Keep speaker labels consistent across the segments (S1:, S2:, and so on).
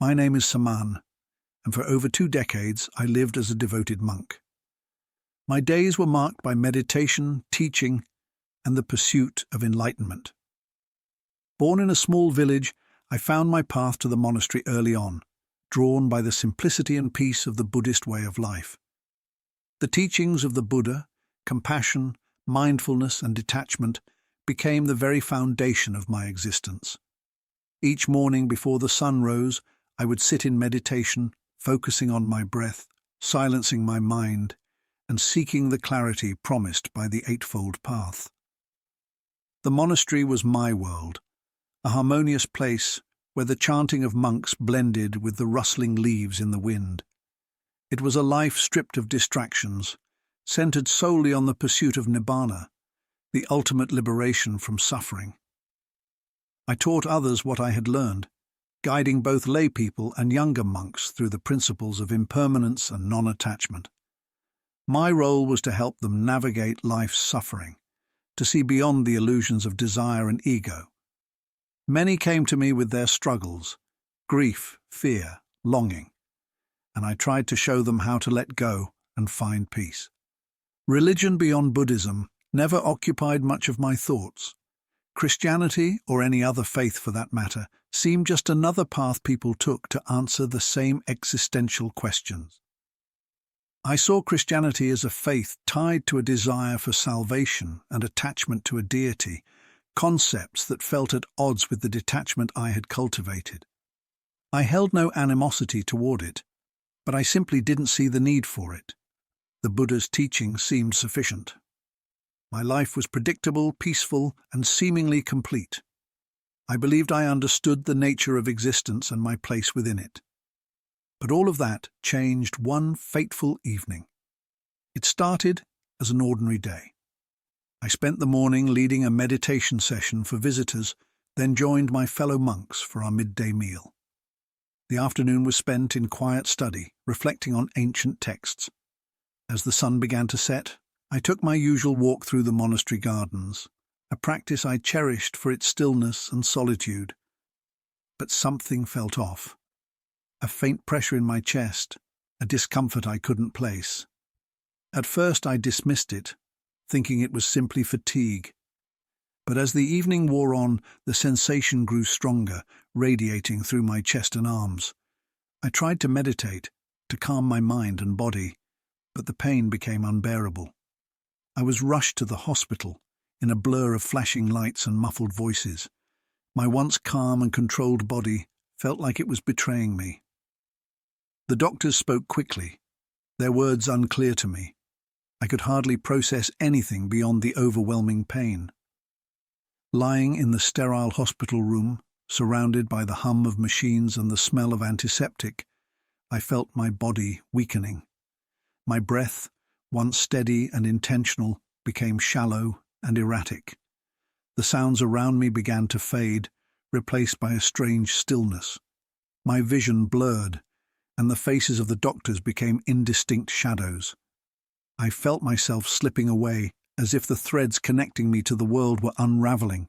S1: My name is Saman, and for over 2 decades I lived as a devoted monk. My days were marked by meditation, teaching, and the pursuit of enlightenment. Born in a small village, I found my path to the monastery early on, drawn by the simplicity and peace of the Buddhist way of life. The teachings of the Buddha, compassion, mindfulness, and detachment became the very foundation of my existence. Each morning before the sun rose, I would sit in meditation, focusing on my breath, silencing my mind, and seeking the clarity promised by the Eightfold Path. The monastery was my world, a harmonious place where the chanting of monks blended with the rustling leaves in the wind. It was a life stripped of distractions, centered solely on the pursuit of nibbana, the ultimate liberation from suffering. I taught others what I had learned, guiding both lay people and younger monks through the principles of impermanence and non-attachment. My role was to help them navigate life's suffering, to see beyond the illusions of desire and ego. Many came to me with their struggles, grief, fear, longing, and I tried to show them how to let go and find peace. Religion beyond Buddhism never occupied much of my thoughts. Christianity, or any other faith for that matter, seemed just another path people took to answer the same existential questions. I saw Christianity as a faith tied to a desire for salvation and attachment to a deity, concepts that felt at odds with the detachment I had cultivated. I held no animosity toward it, but I simply didn't see the need for it. The Buddha's teaching seemed sufficient. My life was predictable, peaceful, and seemingly complete. I believed I understood the nature of existence and my place within it. But all of that changed one fateful evening. It started as an ordinary day. I spent the morning leading a meditation session for visitors, then joined my fellow monks for our midday meal. The afternoon was spent in quiet study, reflecting on ancient texts. As the sun began to set, I took my usual walk through the monastery gardens, a practice I cherished for its stillness and solitude. But something felt off. A faint pressure in my chest, a discomfort I couldn't place. At first I dismissed it, thinking it was simply fatigue. But as the evening wore on, the sensation grew stronger, radiating through my chest and arms. I tried to meditate, to calm my mind and body, but the pain became unbearable. I was rushed to the hospital, in a blur of flashing lights and muffled voices. My once calm and controlled body felt like it was betraying me. The doctors spoke quickly, their words unclear to me. I could hardly process anything beyond the overwhelming pain. Lying in the sterile hospital room, surrounded by the hum of machines and the smell of antiseptic, I felt my body weakening. My breath, once steady and intentional, became shallow and erratic. The sounds around me began to fade, replaced by a strange stillness. My vision blurred, and the faces of the doctors became indistinct shadows. I felt myself slipping away, as if the threads connecting me to the world were unraveling.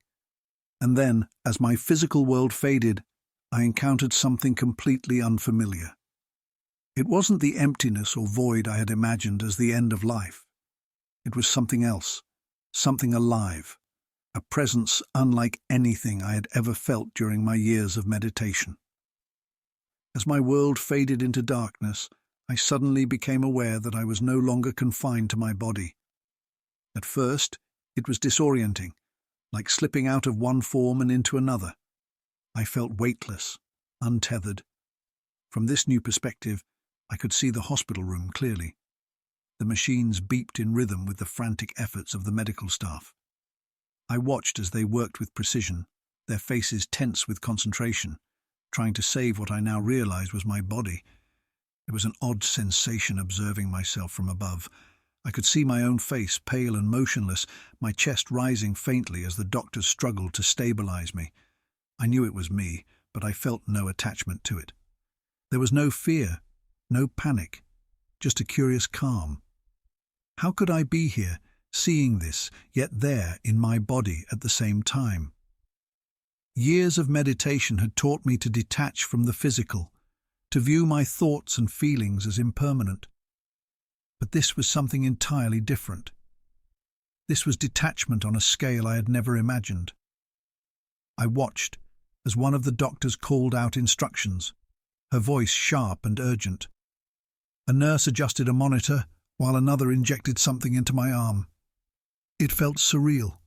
S1: And then, as my physical world faded, I encountered something completely unfamiliar. It wasn't the emptiness or void I had imagined as the end of life. It was something else, something alive, a presence unlike anything I had ever felt during my years of meditation. As my world faded into darkness, I suddenly became aware that I was no longer confined to my body. At first, it was disorienting, like slipping out of one form and into another. I felt weightless, untethered. From this new perspective, I could see the hospital room clearly. The machines beeped in rhythm with the frantic efforts of the medical staff. I watched as they worked with precision, their faces tense with concentration, trying to save what I now realized was my body. It was an odd sensation observing myself from above. I could see my own face, pale and motionless, my chest rising faintly as the doctors struggled to stabilize me. I knew it was me, but I felt no attachment to it. There was no fear, no panic, just a curious calm. How could I be here, seeing this, yet there in my body at the same time? Years of meditation had taught me to detach from the physical, to view my thoughts and feelings as impermanent. But this was something entirely different. This was detachment on a scale I had never imagined. I watched as one of the doctors called out instructions, her voice sharp and urgent. A nurse adjusted a monitor while another injected something into my arm. It felt surreal,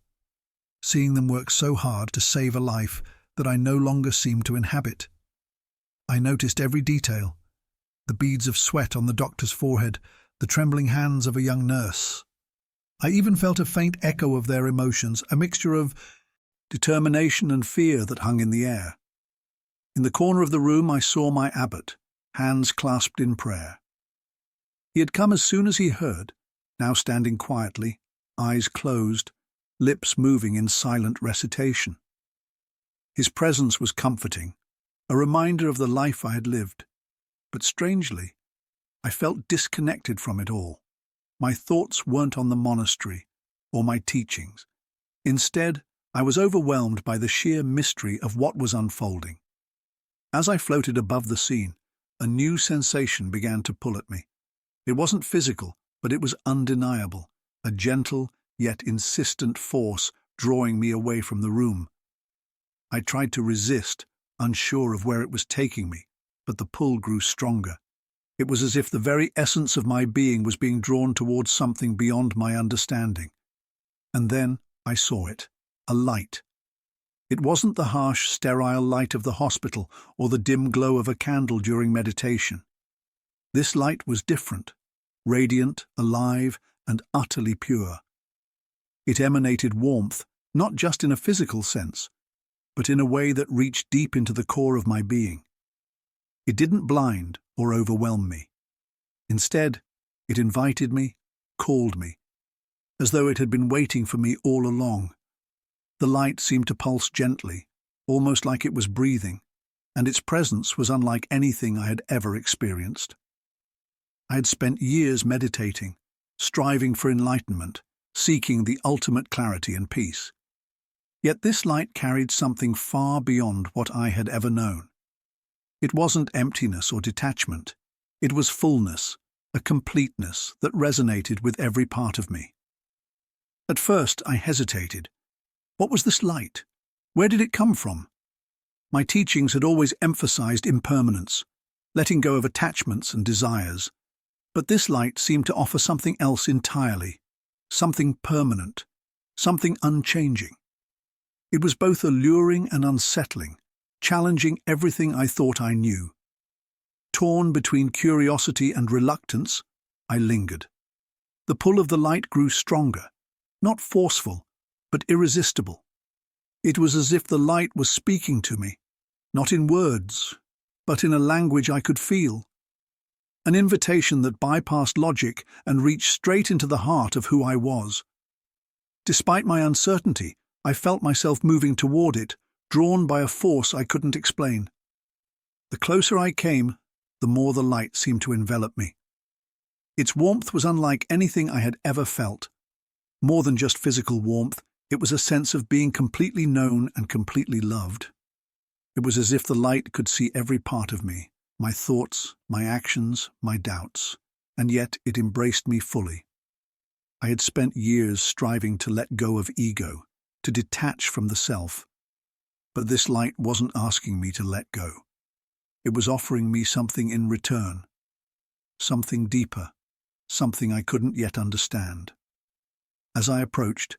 S1: seeing them work so hard to save a life that I no longer seemed to inhabit. I noticed every detail, the beads of sweat on the doctor's forehead, the trembling hands of a young nurse. I even felt a faint echo of their emotions, a mixture of determination and fear that hung in the air. In the corner of the room I saw my abbot, hands clasped in prayer. He had come as soon as he heard, now standing quietly, eyes closed, lips moving in silent recitation. His presence was comforting, a reminder of the life I had lived. But strangely, I felt disconnected from it all. My thoughts weren't on the monastery or my teachings. Instead, I was overwhelmed by the sheer mystery of what was unfolding. As I floated above the scene, a new sensation began to pull at me. It wasn't physical, but it was undeniable, a gentle yet insistent force drawing me away from the room. I tried to resist, unsure of where it was taking me, but the pull grew stronger. It was as if the very essence of my being was being drawn towards something beyond my understanding. And then I saw it, a light. It wasn't the harsh, sterile light of the hospital or the dim glow of a candle during meditation. This light was different, radiant, alive, and utterly pure. It emanated warmth, not just in a physical sense, but in a way that reached deep into the core of my being. It didn't blind or overwhelm me. Instead, it invited me, called me, as though it had been waiting for me all along. The light seemed to pulse gently, almost like it was breathing, and its presence was unlike anything I had ever experienced. I had spent years meditating, striving for enlightenment, seeking the ultimate clarity and peace. Yet this light carried something far beyond what I had ever known. It wasn't emptiness or detachment. It was fullness, a completeness that resonated with every part of me. At first, I hesitated. What was this light? Where did it come from? My teachings had always emphasized impermanence, letting go of attachments and desires. But this light seemed to offer something else entirely, something permanent, something unchanging. It was both alluring and unsettling, challenging everything I thought I knew. Torn between curiosity and reluctance, I lingered. The pull of the light grew stronger, not forceful, but irresistible. It was as if the light was speaking to me, not in words, but in a language I could feel. An invitation that bypassed logic and reached straight into the heart of who I was. Despite my uncertainty, I felt myself moving toward it, drawn by a force I couldn't explain. The closer I came, the more the light seemed to envelop me. Its warmth was unlike anything I had ever felt. More than just physical warmth, it was a sense of being completely known and completely loved. It was as if the light could see every part of me, my thoughts, my actions, my doubts, and yet it embraced me fully. I had spent years striving to let go of ego, to detach from the self. But this light wasn't asking me to let go. It was offering me something in return, something deeper, something I couldn't yet understand. As I approached,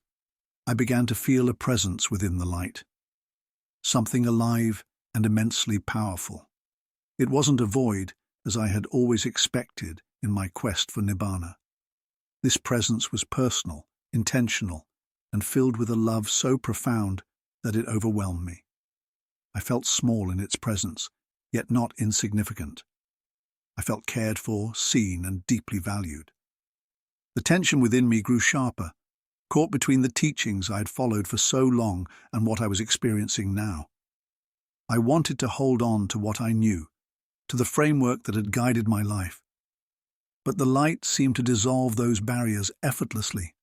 S1: I began to feel a presence within the light, something alive and immensely powerful. It wasn't a void, as I had always expected in my quest for nibbana. This presence was personal, intentional, and filled with a love so profound that it overwhelmed me. I felt small in its presence, yet not insignificant. I felt cared for, seen, and deeply valued. The tension within me grew sharper, caught between the teachings I had followed for so long and what I was experiencing now. I wanted to hold on to what I knew, to the framework that had guided my life. But the light seemed to dissolve those barriers effortlessly.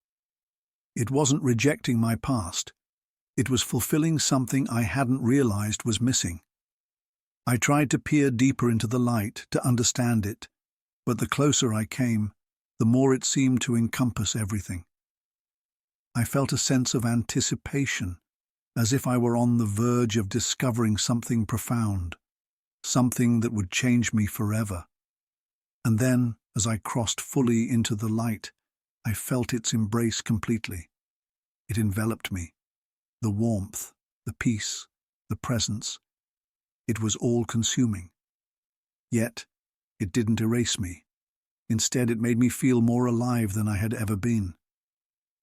S1: It wasn't rejecting my past. It was fulfilling something I hadn't realized was missing. I tried to peer deeper into the light, to understand it, but the closer I came, the more it seemed to encompass everything. I felt a sense of anticipation, as if I were on the verge of discovering something profound, something that would change me forever. And then, as I crossed fully into the light, I felt its embrace completely. It enveloped me. The warmth, the peace, the presence. It was all-consuming. Yet, it didn't erase me. Instead, it made me feel more alive than I had ever been.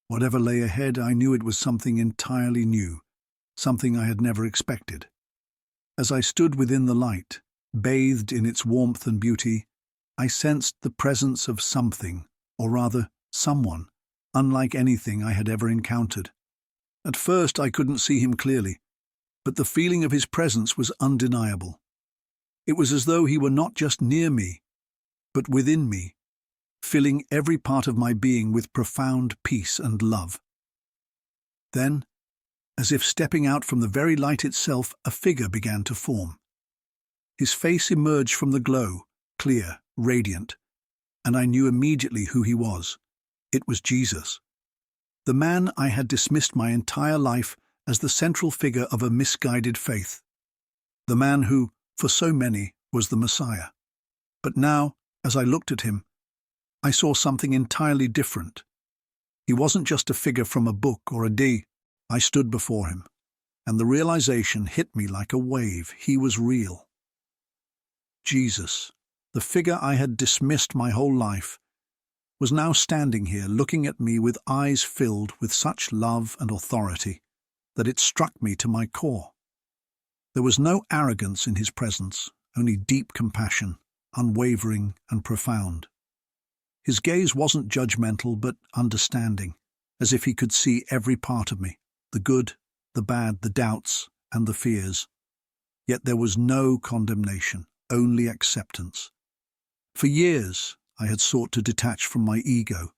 S1: Whatever lay ahead, I knew it was something entirely new, something I had never expected. As I stood within the light, bathed in its warmth and beauty, I sensed the presence of something, or rather, someone, unlike anything I had ever encountered. At first, I couldn't see him clearly, but the feeling of his presence was undeniable. It was as though he were not just near me, but within me, filling every part of my being with profound peace and love. Then, as if stepping out from the very light itself, a figure began to form. His face emerged from the glow, clear, radiant, and I knew immediately who he was. It was Jesus, the man I had dismissed my entire life as the central figure of a misguided faith, the man who, for so many, was the Messiah. But now, as I looked at him, I saw something entirely different. He wasn't just a figure from a book or a day. I stood before him, and the realization hit me like a wave. He was real. Jesus, the figure I had dismissed my whole life, was now standing here looking at me with eyes filled with such love and authority that it struck me to my core. There was no arrogance in his presence, only deep compassion, unwavering and profound. His gaze wasn't judgmental but understanding, as if he could see every part of me, the good, the bad, the doubts, and the fears. Yet there was no condemnation, only acceptance. For years, I had sought to detach from my ego,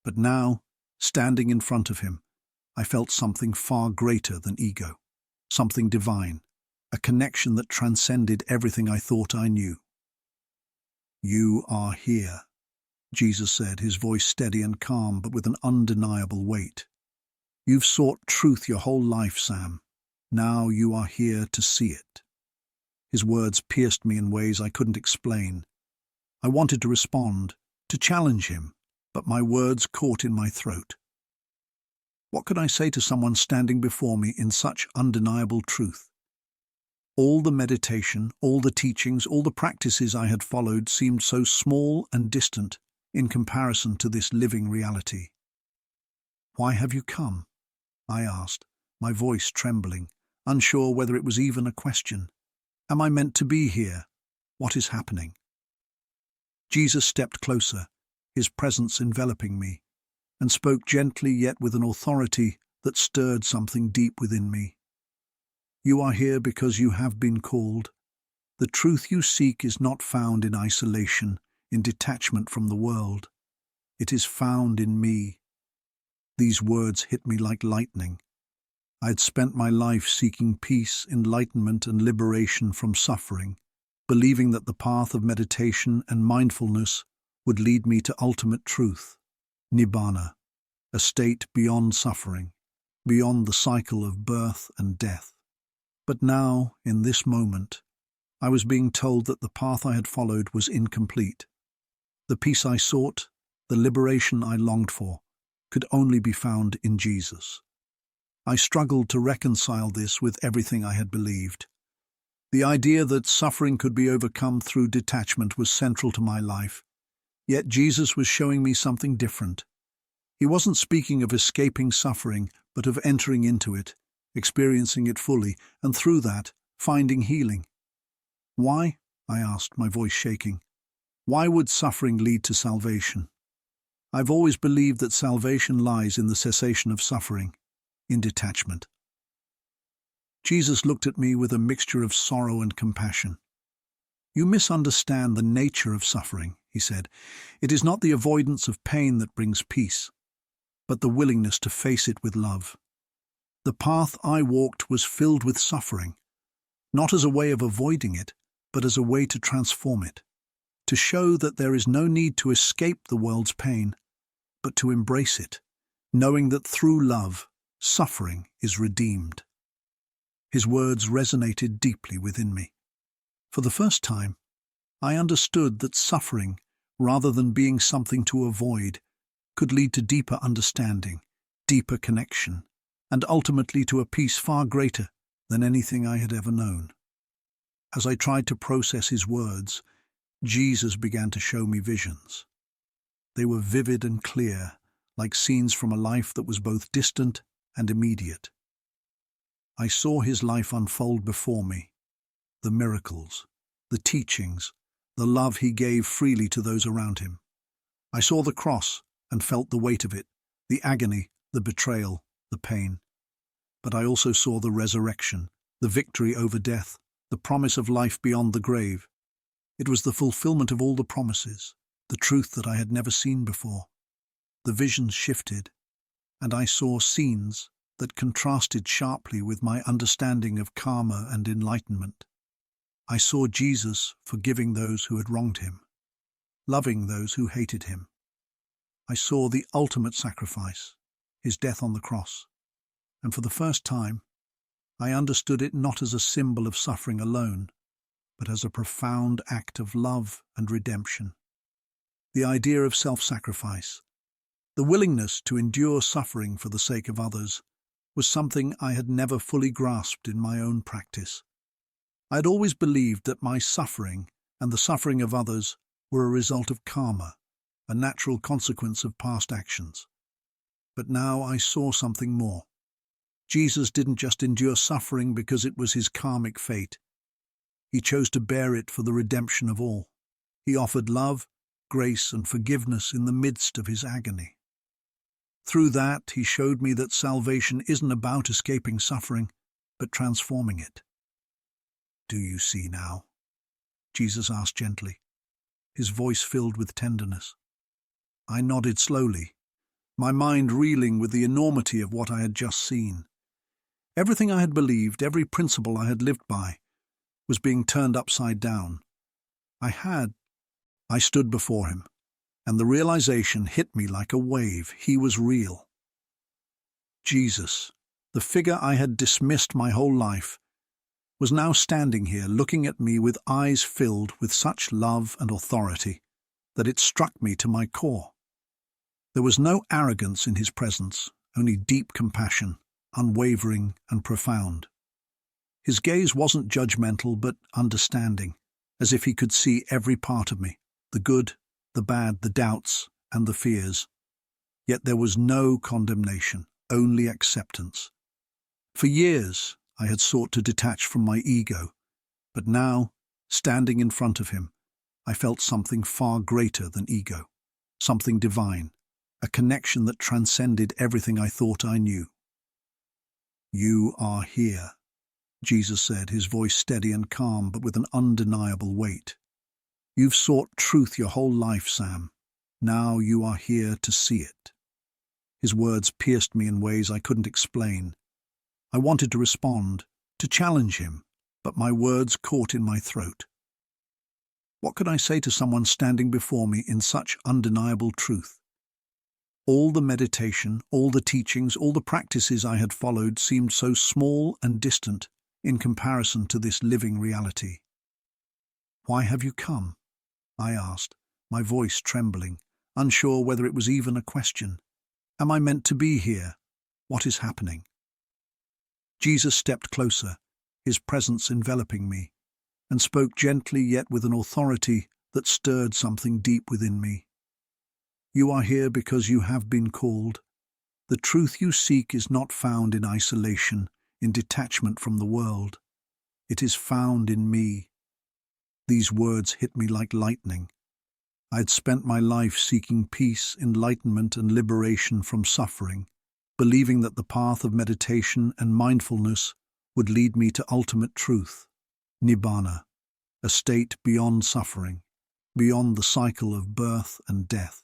S1: but now, standing in front of him, I felt something far greater than ego, something divine, a connection that transcended everything I thought I knew. "You are here," Jesus said, his voice steady and calm, but with an undeniable weight. "You've sought truth your whole life, Sam. Now you are here to see it." His words pierced me in ways I couldn't explain. I wanted to respond, to challenge him, but my words caught in my throat. What could I say to someone standing before me in such undeniable truth? All the meditation, all the teachings, all the practices I had followed seemed so small and distant in comparison to this living reality. "Why have you come?" I asked, my voice trembling, unsure whether it was even a question. "Am I meant to be here? What is happening?" Jesus stepped closer, his presence enveloping me, and spoke gently yet with an authority that stirred something deep within me. "You are here because you have been called. The truth you seek is not found in isolation, in detachment from the world. It is found in me." These words hit me like lightning. I had spent my life seeking peace, enlightenment, and liberation from suffering, believing that the path of meditation and mindfulness would lead me to ultimate truth, nibbana, a state beyond suffering, beyond the cycle of birth and death. But now, in this moment, I was being told that the path I had followed was incomplete. The peace I sought, the liberation I longed for, could only be found in Jesus. I struggled to reconcile this with everything I had believed. The idea that suffering could be overcome through detachment was central to my life, yet Jesus was showing me something different. He wasn't speaking of escaping suffering, but of entering into it, experiencing it fully, and through that, finding healing. "Why?" I asked, my voice shaking. "Why would suffering lead to salvation? I've always believed that salvation lies in the cessation of suffering, in detachment." Jesus looked at me with a mixture of sorrow and compassion. "You misunderstand the nature of suffering," he said. "It is not the avoidance of pain that brings peace, but the willingness to face it with love. The path I walked was filled with suffering, not as a way of avoiding it, but as a way to transform it, to show that there is no need to escape the world's pain, but to embrace it, knowing that through love, suffering is redeemed. His words resonated deeply within me. For the first time, I understood that suffering, rather than being something to avoid, could lead to deeper understanding, deeper connection, and ultimately to a peace far greater than anything I had ever known. As I tried to process his words, Jesus began to show me visions. They were vivid and clear, like scenes from a life that was both distant and immediate. I saw his life unfold before me, the miracles, the teachings, the love he gave freely to those around him. I saw the cross and felt the weight of it, the agony, the betrayal, the pain. But I also saw the resurrection, the victory over death, the promise of life beyond the grave. It was the fulfillment of all the promises, the truth that I had never seen before. The visions shifted, and I saw scenes that contrasted sharply with my understanding of karma and enlightenment. I saw Jesus forgiving those who had wronged him, loving those who hated him. I saw the ultimate sacrifice, his death on the cross, and for the first time, I understood it not as a symbol of suffering alone, but as a profound act of love and redemption. The idea of self-sacrifice, the willingness to endure suffering for the sake of others, was something I had never fully grasped in my own practice. I had always believed that my suffering and the suffering of others were a result of karma, a natural consequence of past actions. But now I saw something more. Jesus didn't just endure suffering because it was his karmic fate. He chose to bear it for the redemption of all. He offered love, grace, and forgiveness in the midst of his agony. Through that, he showed me that salvation isn't about escaping suffering, but transforming it. "Do you see now?" Jesus asked gently, his voice filled with tenderness. I nodded slowly, my mind reeling with the enormity of what I had just seen. Everything I had believed, every principle I had lived by, was being turned upside down. I stood before him, and the realization hit me like a wave. He was real. Jesus, the figure I had dismissed my whole life, was now standing here looking at me with eyes filled with such love and authority that it struck me to my core. There was no arrogance in his presence, only deep compassion, unwavering and profound. His gaze wasn't judgmental but understanding, as if he could see every part of me, the good, the bad, the doubts, and the fears. Yet there was no condemnation, only acceptance. For years, I had sought to detach from my ego, but now, standing in front of him, I felt something far greater than ego, something divine, a connection that transcended everything I thought I knew. "You are here," Jesus said, his voice steady and calm, but with an undeniable weight. "You've sought truth your whole life, Sam. Now you are here to see it." His words pierced me in ways I couldn't explain. I wanted to respond, to challenge him, but my words caught in my throat. What could I say to someone standing before me in such undeniable truth? All the meditation, all the teachings, all the practices I had followed seemed so small and distant in comparison to this living reality. "Why have you come?" I asked, my voice trembling, unsure whether it was even a question. "Am I meant to be here? What is happening?" Jesus stepped closer, his presence enveloping me, and spoke gently yet with an authority that stirred something deep within me. "You are here because you have been called. The truth you seek is not found in isolation, in detachment from the world. It is found in me." These words hit me like lightning. I had spent my life seeking peace, enlightenment, and liberation from suffering, believing that the path of meditation and mindfulness would lead me to ultimate truth, nibbana, a state beyond suffering, beyond the cycle of birth and death.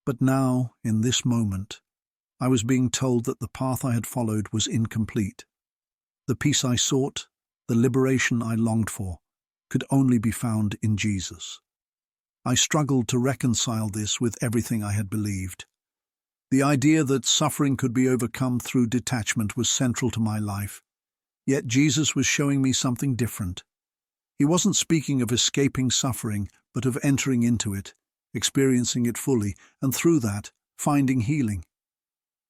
S1: But now, in this moment, I was being told that the path I had followed was incomplete. The peace I sought, the liberation I longed for, could only be found in Jesus. I struggled to reconcile this with everything I had believed. The idea that suffering could be overcome through detachment was central to my life, yet Jesus was showing me something different. He wasn't speaking of escaping suffering, but of entering into it, experiencing it fully, and through that, finding healing.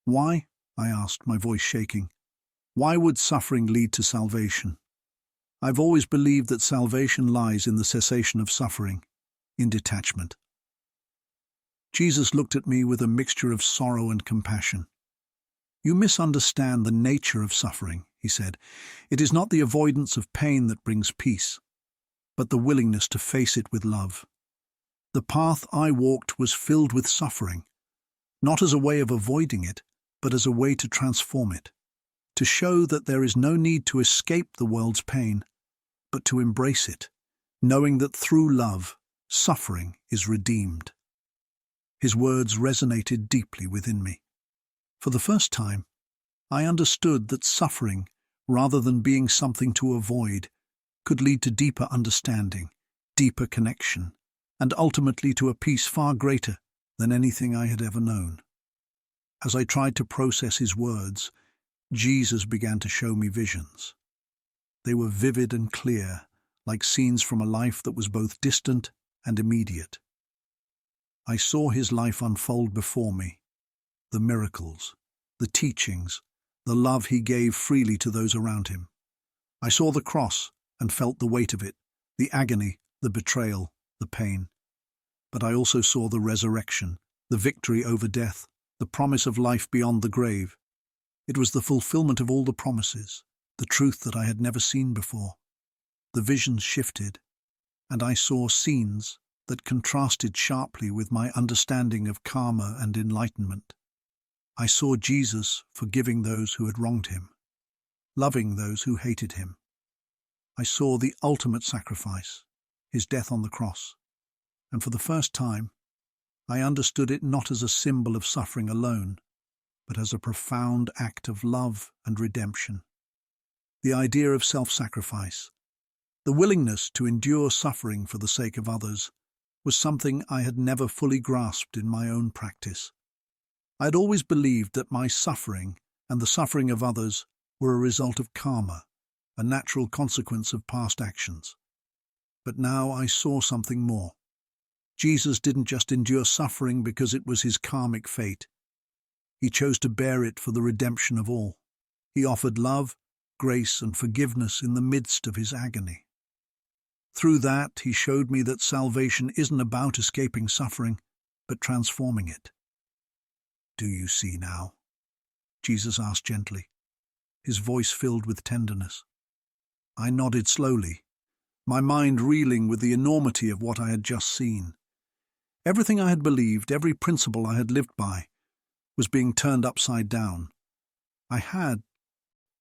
S1: Why? I asked, my voice shaking. Why would suffering lead to salvation? I've always believed that salvation lies in the cessation of suffering, in detachment. Jesus looked at me with a mixture of sorrow and compassion. You misunderstand the nature of suffering, he said. It is not the avoidance of pain that brings peace, but the willingness to face it with love. The path I walked was filled with suffering, not as a way of avoiding it, but as a way to transform it, to show that there is no need to escape the world's pain, but to embrace it, knowing that through love, suffering is redeemed. His words resonated deeply within me. For the first time, I understood that suffering, rather than being something to avoid, could lead to deeper understanding, deeper connection, and ultimately to a peace far greater than anything I had ever known. As I tried to process his words, Jesus began to show me visions. They were vivid and clear, like scenes from a life that was both distant and immediate. I saw his life unfold before me, the miracles, the teachings, the love he gave freely to those around him. I saw the cross and felt the weight of it, the agony, the betrayal, the pain. But I also saw the resurrection, the victory over death, the promise of life beyond the grave. It was the fulfillment of all the promises, the truth that I had never seen before. The visions shifted, and I saw scenes that contrasted sharply with my understanding of karma and enlightenment. I saw Jesus forgiving those who had wronged him, loving those who hated him. I saw the ultimate sacrifice, his death on the cross, and for the first time, I understood it not as a symbol of suffering alone, but as a profound act of love and redemption. The idea of self-sacrifice, the willingness to endure suffering for the sake of others, was something I had never fully grasped in my own practice. I had always believed that my suffering and the suffering of others were a result of karma, a natural consequence of past actions. But now I saw something more. Jesus didn't just endure suffering because it was his karmic fate. He chose to bear it for the redemption of all. He offered love, grace, and forgiveness in the midst of his agony. Through that, he showed me that salvation isn't about escaping suffering, but transforming it. "Do you see now?" Jesus asked gently, his voice filled with tenderness. I nodded slowly, my mind reeling with the enormity of what I had just seen. Everything I had believed, every principle I had lived by, was being turned upside down.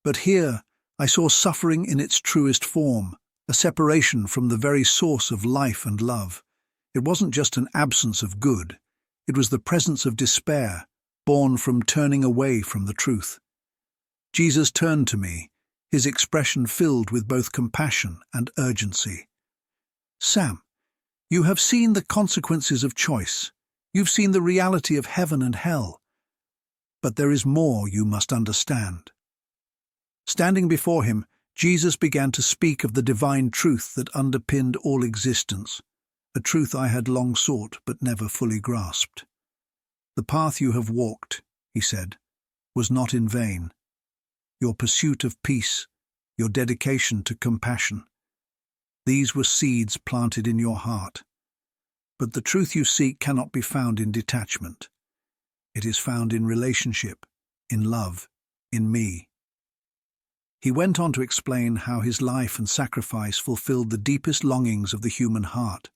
S1: But here I saw suffering in its truest form, a separation from the very source of life and love. It wasn't just an absence of good, it was the presence of despair, born from turning away from the truth. Jesus turned to me, his expression filled with both compassion and urgency. "Sam, you have seen the consequences of choice. You've seen the reality of heaven and hell. But there is more you must understand." Standing before him, Jesus began to speak of the divine truth that underpinned all existence, a truth I had long sought but never fully grasped. "The path you have walked," he said, "was not in vain. Your pursuit of peace, your dedication to compassion, these were seeds planted in your heart. But the truth you seek cannot be found in detachment. It is found in relationship, in love, in me." He went on to explain how his life and sacrifice fulfilled the deepest longings of the human heart.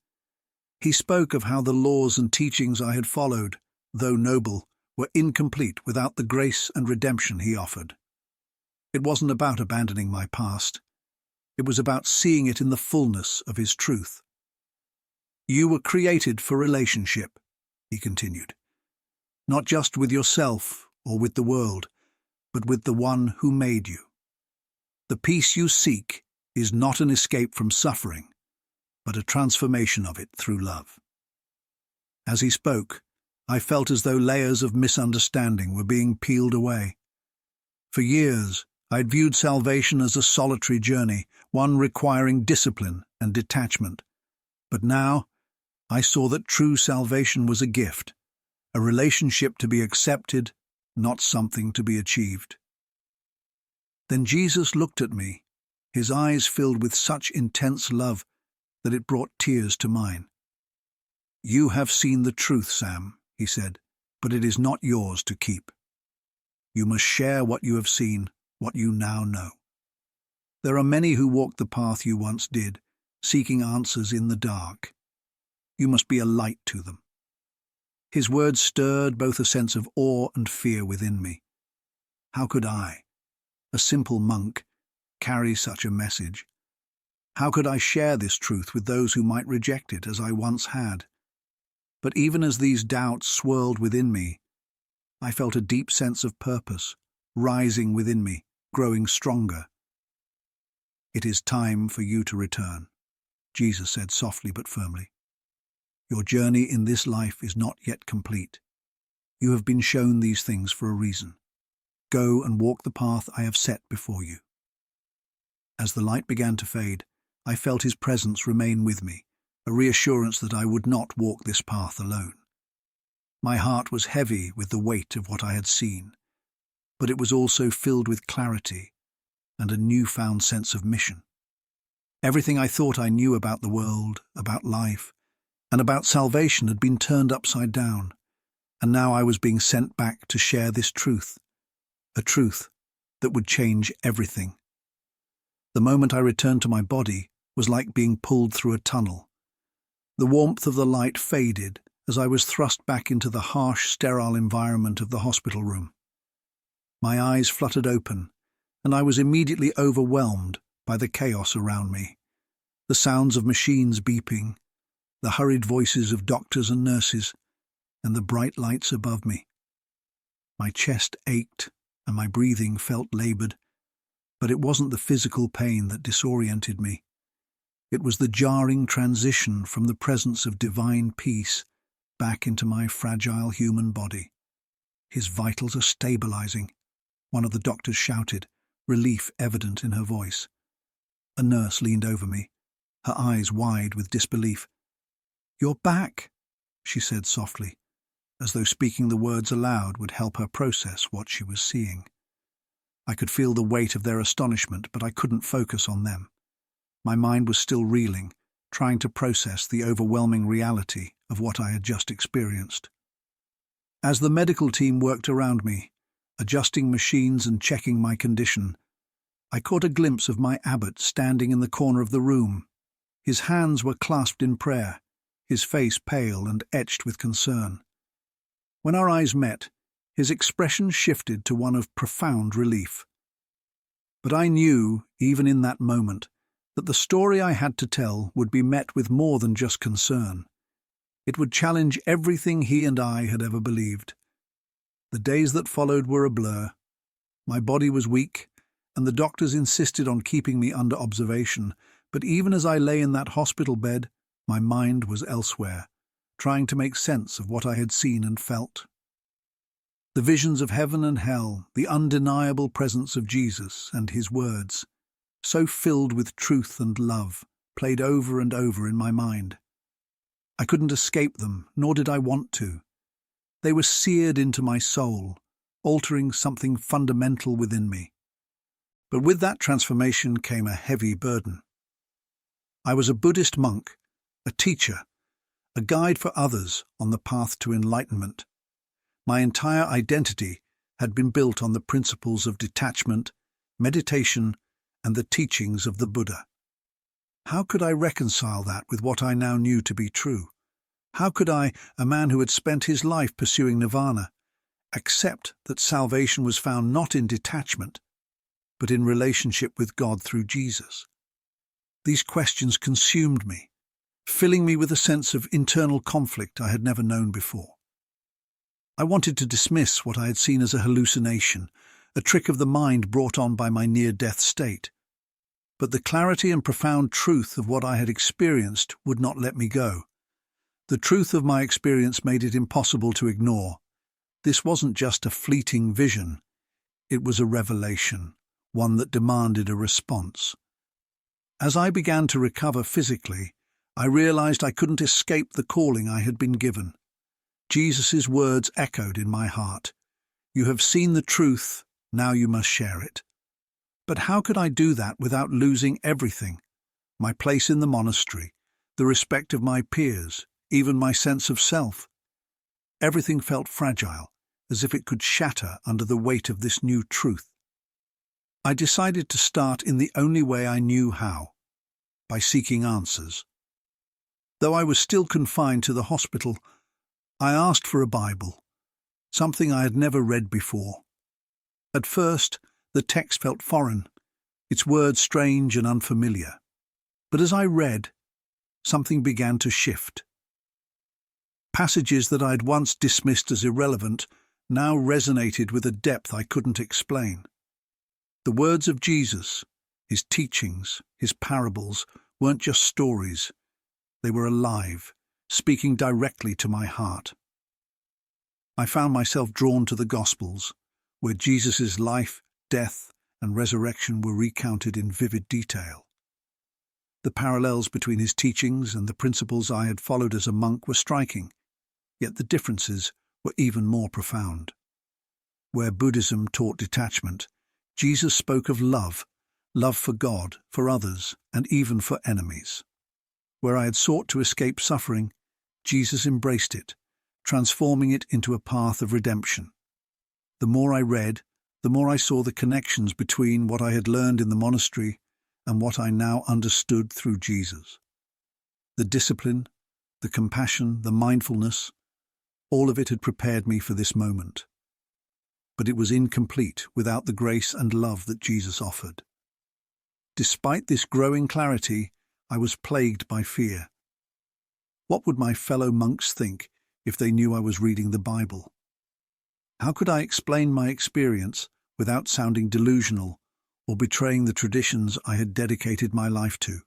S1: He spoke of how the laws and teachings I had followed, though noble, were incomplete without the grace and redemption he offered. It wasn't about abandoning my past. It was about seeing it in the fullness of his truth. "You were created for relationship," he continued, "not just with yourself or with the world, but with the one who made you. The peace you seek is not an escape from suffering, but a transformation of it through love. As he spoke, I felt as though layers of misunderstanding were being peeled away. For years, I'd viewed salvation as a solitary journey, one requiring discipline and detachment. But now, I saw that true salvation was a gift, a relationship to be accepted, not something to be achieved. Then Jesus looked at me, his eyes filled with such intense love that it brought tears to mine. "You have seen the truth, Sam," he said, "but it is not yours to keep. You must share what you have seen, what you now know. There are many who walk the path you once did, seeking answers in the dark. You must be a light to them." His words stirred both a sense of awe and fear within me. How could I, a simple monk, carry such a message? How could I share this truth with those who might reject it as I once had? But even as these doubts swirled within me, I felt a deep sense of purpose, rising within me, growing stronger. "It is time for you to return," Jesus said softly but firmly. "Your journey in this life is not yet complete. You have been shown these things for a reason. Go and walk the path I have set before you." As the light began to fade, I felt his presence remain with me, a reassurance that I would not walk this path alone. My heart was heavy with the weight of what I had seen, but it was also filled with clarity and a newfound sense of mission. Everything I thought I knew about the world, about life, and about salvation had been turned upside down, and now I was being sent back to share this truth, a truth that would change everything. The moment I returned to my body was like being pulled through a tunnel. The warmth of the light faded as I was thrust back into the harsh, sterile environment of the hospital room. My eyes fluttered open, and I was immediately overwhelmed by the chaos around me. The sounds of machines beeping, the hurried voices of doctors and nurses, and the bright lights above me. My chest ached, and my breathing felt labored, but it wasn't the physical pain that disoriented me. It was the jarring transition from the presence of divine peace back into my fragile human body. "His vitals are stabilizing," one of the doctors shouted, relief evident in her voice. A nurse leaned over me, her eyes wide with disbelief. "You're back," she said softly, as though speaking the words aloud would help her process what she was seeing. I could feel the weight of their astonishment, but I couldn't focus on them. My mind was still reeling, trying to process the overwhelming reality of what I had just experienced. As the medical team worked around me, adjusting machines and checking my condition, I caught a glimpse of my abbot standing in the corner of the room. His hands were clasped in prayer, his face pale and etched with concern. When our eyes met, his expression shifted to one of profound relief. But I knew, even in that moment, that the story I had to tell would be met with more than just concern. It would challenge everything he and I had ever believed. The days that followed were a blur. My body was weak, and the doctors insisted on keeping me under observation, but even as I lay in that hospital bed, my mind was elsewhere, trying to make sense of what I had seen and felt. The visions of heaven and hell, the undeniable presence of Jesus and his words, so filled with truth and love, played over and over in my mind. I couldn't escape them, nor did I want to. They were seared into my soul, altering something fundamental within me. But with that transformation came a heavy burden. I was a Buddhist monk, a teacher, a guide for others on the path to enlightenment. My entire identity had been built on the principles of detachment, meditation, and the teachings of the Buddha. How could I reconcile that with what I now knew to be true? How could I, a man who had spent his life pursuing nirvana, accept that salvation was found not in detachment, but in relationship with God through Jesus? These questions consumed me, filling me with a sense of internal conflict I had never known before. I wanted to dismiss what I had seen as a hallucination, a trick of the mind brought on by my near-death state. but the clarity and profound truth of what I had experienced would not let me go. The truth of my experience made it impossible to ignore. This wasn't just a fleeting vision. It was a revelation, one that demanded a response. As I began to recover physically, I realized I couldn't escape the calling I had been given. Jesus' words echoed in my heart. You have seen the truth, now you must share it. But how could I do that without losing everything? My place in the monastery, the respect of my peers, even my sense of self. Everything felt fragile, as if it could shatter under the weight of this new truth. I decided to start in the only way I knew how, by seeking answers. Though I was still confined to the hospital, I asked for a Bible, something I had never read before. At first, the text felt foreign, its words strange and unfamiliar. But as I read, something began to shift. Passages that I'd once dismissed as irrelevant now resonated with a depth I couldn't explain. The words of Jesus, his teachings, his parables, weren't just stories. They were alive, speaking directly to my heart. I found myself drawn to the Gospels, where Jesus' life, death, and resurrection were recounted in vivid detail. The parallels between his teachings and the principles I had followed as a monk were striking, yet the differences were even more profound. Where Buddhism taught detachment, Jesus spoke of love for God, for others, and even for enemies. Where I had sought to escape suffering, Jesus embraced it, transforming it into a path of redemption. The more I read, the more I saw the connections between what I had learned in the monastery and what I now understood through Jesus. The discipline, the compassion, the mindfulness, all of it had prepared me for this moment. But it was incomplete without the grace and love that Jesus offered. Despite this growing clarity, I was plagued by fear. What would my fellow monks think if they knew I was reading the Bible? How could I explain my experience without sounding delusional or betraying the traditions I had dedicated my life to?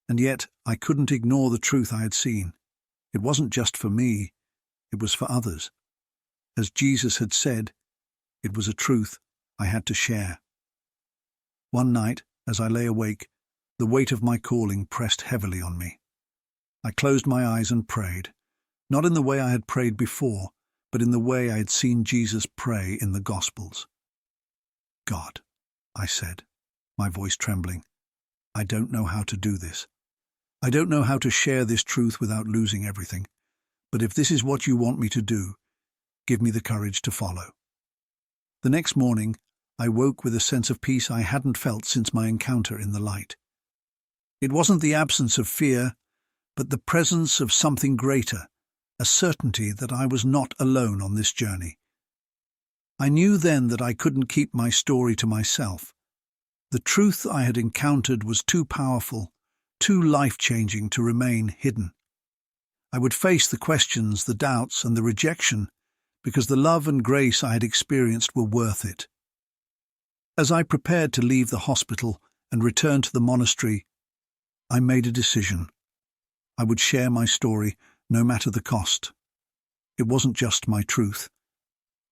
S1: And yet, I couldn't ignore the truth I had seen. It wasn't just for me, it was for others. As Jesus had said, it was a truth I had to share. One night, as I lay awake, the weight of my calling pressed heavily on me. I closed my eyes and prayed, not in the way I had prayed before, but in the way I had seen Jesus pray in the Gospels. God, I said, my voice trembling, I don't know how to do this. I don't know how to share this truth without losing everything, but if this is what you want me to do, give me the courage to follow. The next morning, I woke with a sense of peace I hadn't felt since my encounter in the light. It wasn't the absence of fear, but the presence of something greater, a certainty that I was not alone on this journey. I knew then that I couldn't keep my story to myself. The truth I had encountered was too powerful, too life-changing to remain hidden. I would face the questions, the doubts, and the rejection, because the love and grace I had experienced were worth it. As I prepared to leave the hospital and return to the monastery, I made a decision. I would share my story, no matter the cost. It wasn't just my truth.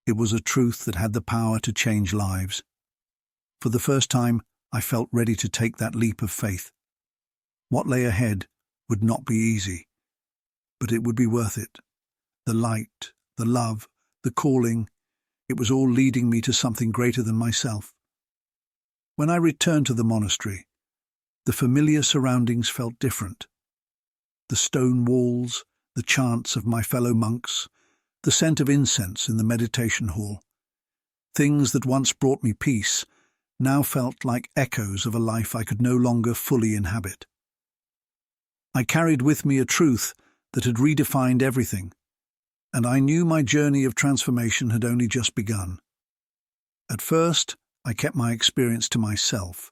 S1: It was a truth that had the power to change lives. For the first time, I felt ready to take that leap of faith. What lay ahead would not be easy, but it would be worth it. The light, the love, the calling, it was all leading me to something greater than myself. When I returned to the monastery, the familiar surroundings felt different. The stone walls, the chants of my fellow monks, the scent of incense in the meditation hall. Things that once brought me peace now felt like echoes of a life I could no longer fully inhabit. I carried with me a truth that had redefined everything, and I knew my journey of transformation had only just begun. At first, I kept my experience to myself,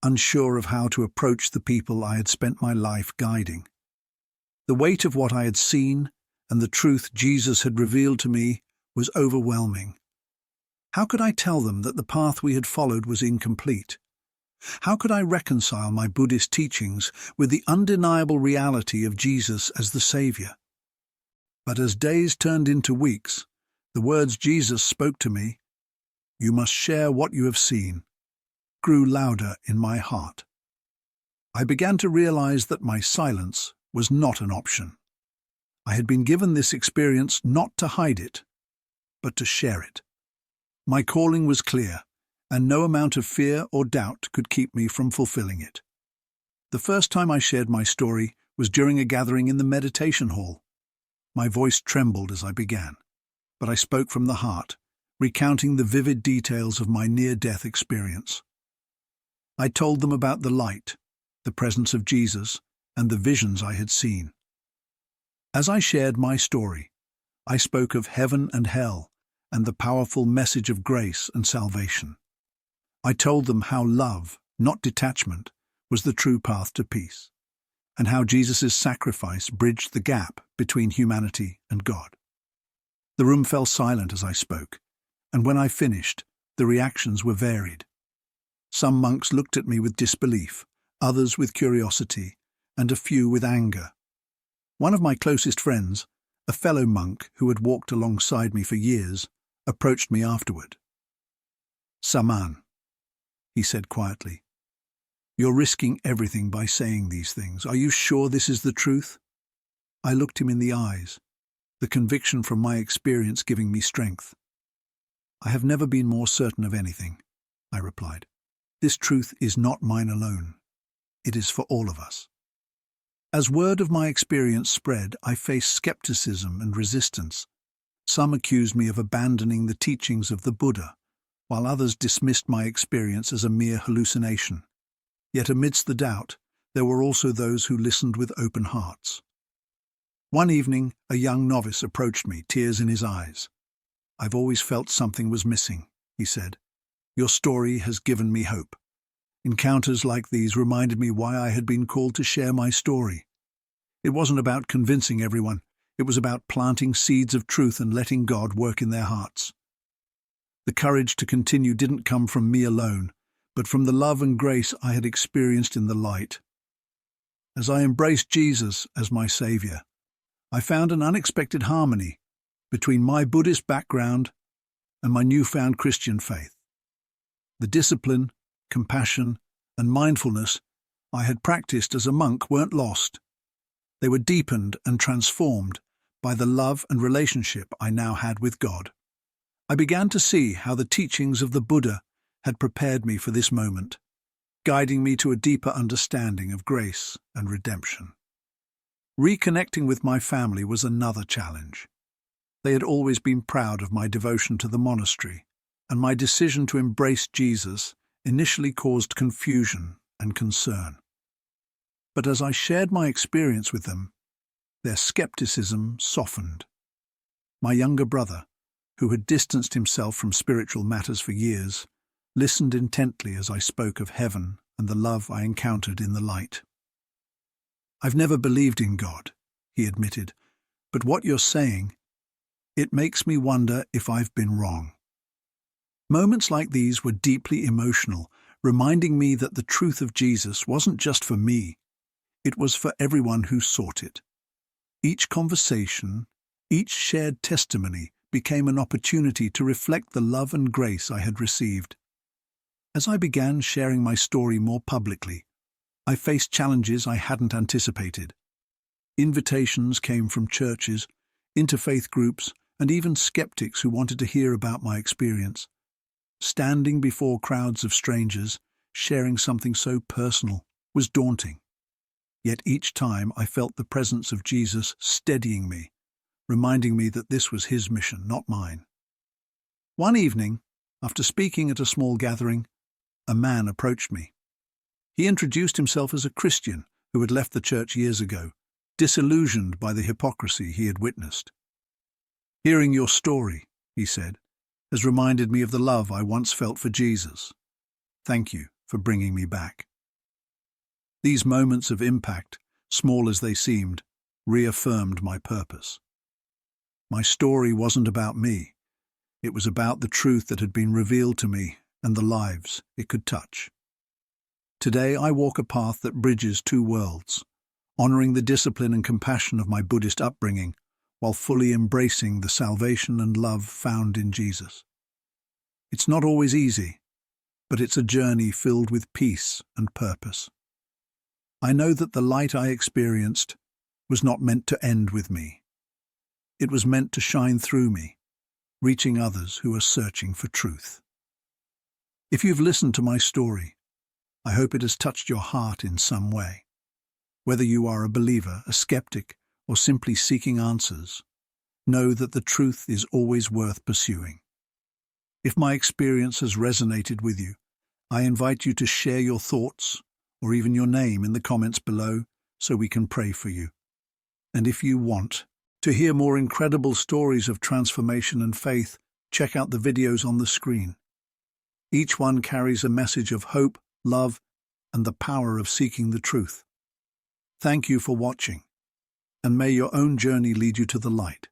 S1: unsure of how to approach the people I had spent my life guiding. The weight of what I had seen and the truth Jesus had revealed to me was overwhelming. How could I tell them that the path we had followed was incomplete? How could I reconcile my Buddhist teachings with the undeniable reality of Jesus as the Savior? But as days turned into weeks, the words Jesus spoke to me, "You must share what you have seen," grew louder in my heart. I began to realize that my silence was not an option. I had been given this experience not to hide it, but to share it. My calling was clear, and no amount of fear or doubt could keep me from fulfilling it. The first time I shared my story was during a gathering in the meditation hall. My voice trembled as I began, but I spoke from the heart, recounting the vivid details of my near-death experience. I told them about the light, the presence of Jesus, and the visions I had seen. As I shared my story, I spoke of heaven and hell and the powerful message of grace and salvation. I told them how love, not detachment, was the true path to peace, and how Jesus' sacrifice bridged the gap between humanity and God. The room fell silent as I spoke, and when I finished, the reactions were varied. Some monks looked at me with disbelief, others with curiosity, and a few with anger. One of my closest friends, a fellow monk who had walked alongside me for years, approached me afterward. "Saman," he said quietly, "you're risking everything by saying these things. Are you sure this is the truth?" I looked him in the eyes, the conviction from my experience giving me strength. "I have never been more certain of anything," I replied. "This truth is not mine alone. It is for all of us." As word of my experience spread, I faced skepticism and resistance. Some accused me of abandoning the teachings of the Buddha, while others dismissed my experience as a mere hallucination. Yet amidst the doubt, there were also those who listened with open hearts. One evening, a young novice approached me, tears in his eyes. "I've always felt something was missing," he said. "Your story has given me hope. Encounters like these reminded me why I had been called to share my story. It wasn't about convincing everyone. It was about planting seeds of truth and letting God work in their hearts." The courage to continue didn't come from me alone, but from the love and grace I had experienced in the light. As I embraced Jesus as my Savior, I found an unexpected harmony between my Buddhist background and my newfound Christian faith. The discipline, compassion, and mindfulness I had practiced as a monk weren't lost. They were deepened and transformed by the love and relationship I now had with God. I began to see how the teachings of the Buddha had prepared me for this moment, guiding me to a deeper understanding of grace and redemption. Reconnecting with my family was another challenge. They had always been proud of my devotion to the monastery, and my decision to embrace Jesus initially caused confusion and concern. But as I shared my experience with them, their skepticism softened. My younger brother, who had distanced himself from spiritual matters for years, listened intently as I spoke of heaven and the love I encountered in the light. "I've never believed in God," he admitted, "but what you're saying, it makes me wonder if I've been wrong." Moments like these were deeply emotional, reminding me that the truth of Jesus wasn't just for me, it was for everyone who sought it. Each conversation, each shared testimony became an opportunity to reflect the love and grace I had received. As I began sharing my story more publicly, I faced challenges I hadn't anticipated. Invitations came from churches, interfaith groups, and even skeptics who wanted to hear about my experience. Standing before crowds of strangers, sharing something so personal, was daunting. Yet each time I felt the presence of Jesus steadying me, reminding me that this was his mission, not mine. One evening, after speaking at a small gathering, a man approached me. He introduced himself as a Christian who had left the church years ago, disillusioned by the hypocrisy he had witnessed. "Hearing your story," he said, "has reminded me of the love I once felt for Jesus. Thank you for bringing me back." These moments of impact, small as they seemed, reaffirmed my purpose. My story wasn't about me. It was about the truth that had been revealed to me and the lives it could touch. Today I walk a path that bridges two worlds, honoring the discipline and compassion of my Buddhist upbringing while fully embracing the salvation and love found in Jesus. It's not always easy, but it's a journey filled with peace and purpose. I know that the light I experienced was not meant to end with me. It was meant to shine through me, reaching others who are searching for truth. If you've listened to my story, I hope it has touched your heart in some way. Whether you are a believer, a skeptic, or simply seeking answers, know that the truth is always worth pursuing. If my experience has resonated with you, I invite you to share your thoughts or even your name in the comments below so we can pray for you. And if you want to hear more incredible stories of transformation and faith, check out the videos on the screen. Each one carries a message of hope, love, and the power of seeking the truth. Thank you for watching, and may your own journey lead you to the light.